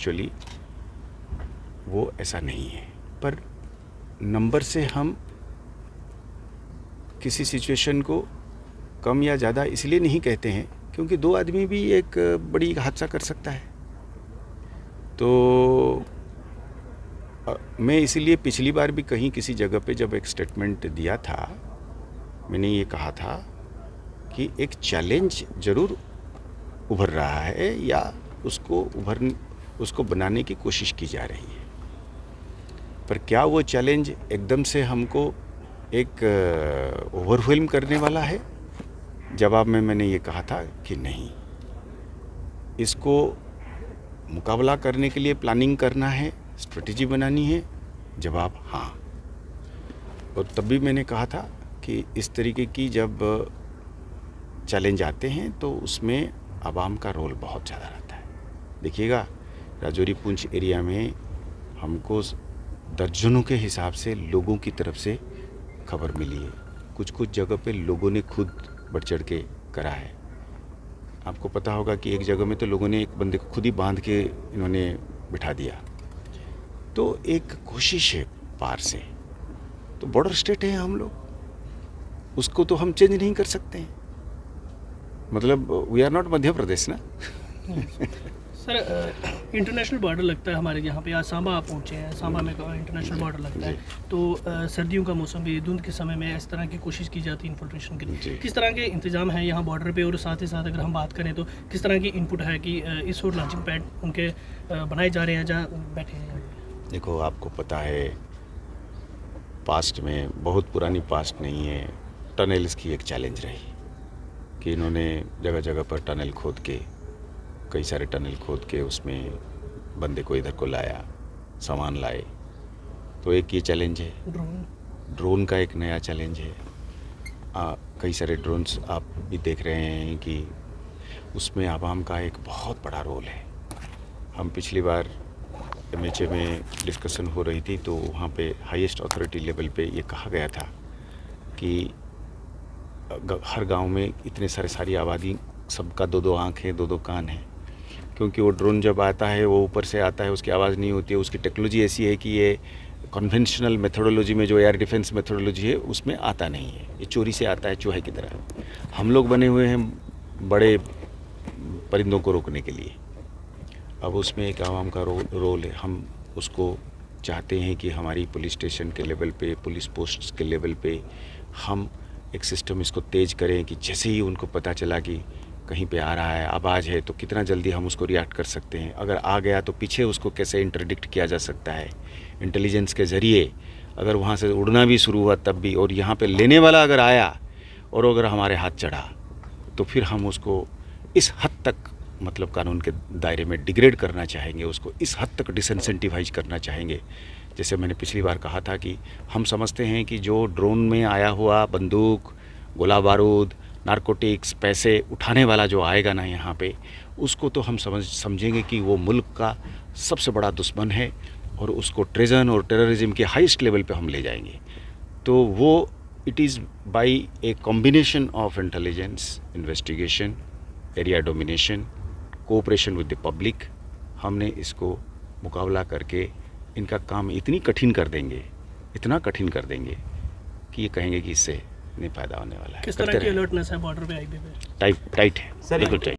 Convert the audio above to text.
Actually वो ऐसा नहीं है। पर नंबर से हम किसी सिचुएशन को कम या ज़्यादा इसलिए नहीं कहते हैं क्योंकि दो आदमी भी एक बड़ी हादसा कर सकता है। तो मैं इसीलिए पिछली बार भी कहीं किसी जगह पे जब एक स्टेटमेंट दिया था, मैंने ये कहा था कि एक चैलेंज ज़रूर उभर रहा है या उसको बनाने की कोशिश की जा रही है। पर क्या वो चैलेंज एकदम से हमको एक ओवरवेल्म करने वाला है? जवाब में मैंने ये कहा था कि नहीं, इसको मुकाबला करने के लिए प्लानिंग करना है, स्ट्रेटजी बनानी है। जवाब हाँ। और तब भी मैंने कहा था कि इस तरीके की जब चैलेंज आते हैं तो उसमें आवाम का रोल बहुत ज़्यादा रहता है। देखिएगा, राजौरी पुंछ एरिया में हमको दर्जनों के हिसाब से लोगों की तरफ से खबर मिली है। कुछ जगह पे लोगों ने खुद बढ़ चढ़ के करा है। आपको पता होगा कि एक जगह में तो लोगों ने एक बंदे को खुद ही बांध के इन्होंने बिठा दिया। तो एक कोशिश है पार से। तो बॉर्डर स्टेट है हम लोग, उसको तो हम चेंज नहीं कर सकते हैं। मतलब we are not Madhya Pradesh ना। सर, इंटरनेशनल बॉर्डर लगता है हमारे यहाँ पे। आज सांबा आप पहुँचे हैं, सांबा में इंटरनेशनल बॉर्डर लगता है। तो सर्दियों का मौसम भी, धुंध के समय में इस तरह की कोशिश की जाती है इन्फिल्ट्रेशन के लिए। किस तरह के इंतजाम है यहाँ बॉर्डर पे, और साथ ही साथ अगर हम बात करें तो किस तरह की इनपुट है कि इस और लॉन्चिंग पैड उनके बनाए जा रहे हैं जहाँ बैठे हैं? देखो, आपको पता है पास्ट में, बहुत पुरानी पास्ट नहीं है, टनल्स की एक चैलेंज रही कि इन्होंने जगह जगह पर टनल खोद के, कई सारे टनल खोद के उसमें बंदे को इधर को लाया, सामान लाए। तो एक ये चैलेंज है। ड्रोन का एक नया चैलेंज है। कई सारे ड्रोन्स आप भी देख रहे हैं कि उसमें आवाम का एक बहुत बड़ा रोल है। हम पिछली बार MHA में डिस्कशन हो रही थी तो वहाँ पे हाईएस्ट अथॉरिटी लेवल पे ये कहा गया था कि हर गांव में इतने सारी आबादी, सबका दो आँखें, दो कान हैं। क्योंकि वो ड्रोन जब आता है वो ऊपर से आता है, उसकी आवाज़ नहीं होती है। उसकी टेक्नोलॉजी ऐसी है कि ये कन्वेंशनल मेथोडोलॉजी में जो एयर डिफेंस मेथोडोलॉजी है उसमें आता नहीं है। ये चोरी से आता है, चूहे की तरह। हम लोग बने हुए हैं बड़े परिंदों को रोकने के लिए। अब उसमें एक आवाम का रोल है। हम उसको चाहते हैं कि हमारी पुलिस स्टेशन के लेवल पे, पुलिस पोस्ट्स के लेवल पे हम एक सिस्टम इसको तेज़ करें कि जैसे ही उनको पता चला कि कहीं पे आ रहा है, आवाज़ है, तो कितना जल्दी हम उसको रिएक्ट कर सकते हैं। अगर आ गया तो पीछे उसको कैसे इंटरडिक्ट किया जा सकता है इंटेलिजेंस के ज़रिए। अगर वहाँ से उड़ना भी शुरू हुआ तब भी, और यहाँ पे लेने वाला अगर आया और अगर हमारे हाथ चढ़ा तो फिर हम उसको इस हद तक, मतलब कानून के दायरे में डिग्रेड करना चाहेंगे, उसको इस हद तक डिसइंसेंटिवाइज करना चाहेंगे। जैसे मैंने पिछली बार कहा था कि हम समझते हैं कि जो ड्रोन में आया हुआ बंदूक, गोला बारूद, नारकोटिक्स, पैसे उठाने वाला जो आएगा ना यहाँ पे, उसको तो हम समझेंगे कि वो मुल्क का सबसे बड़ा दुश्मन है और उसको ट्रेजन और टेररिज्म के हाईएस्ट लेवल पे हम ले जाएंगे। तो वो it is by a combination of intelligence, investigation, area domination, cooperation with the public, हमने इसको मुकाबला करके इनका काम इतनी कठिन कर देंगे, इतना कठिन कर देंगे कि ये कहेंगे कि इससे नहीं फायदा होने वाला है। किस तरह की अलर्टनेस है बॉर्डर पे, हाईवे पे? टाइट है, बिल्कुल टाइट।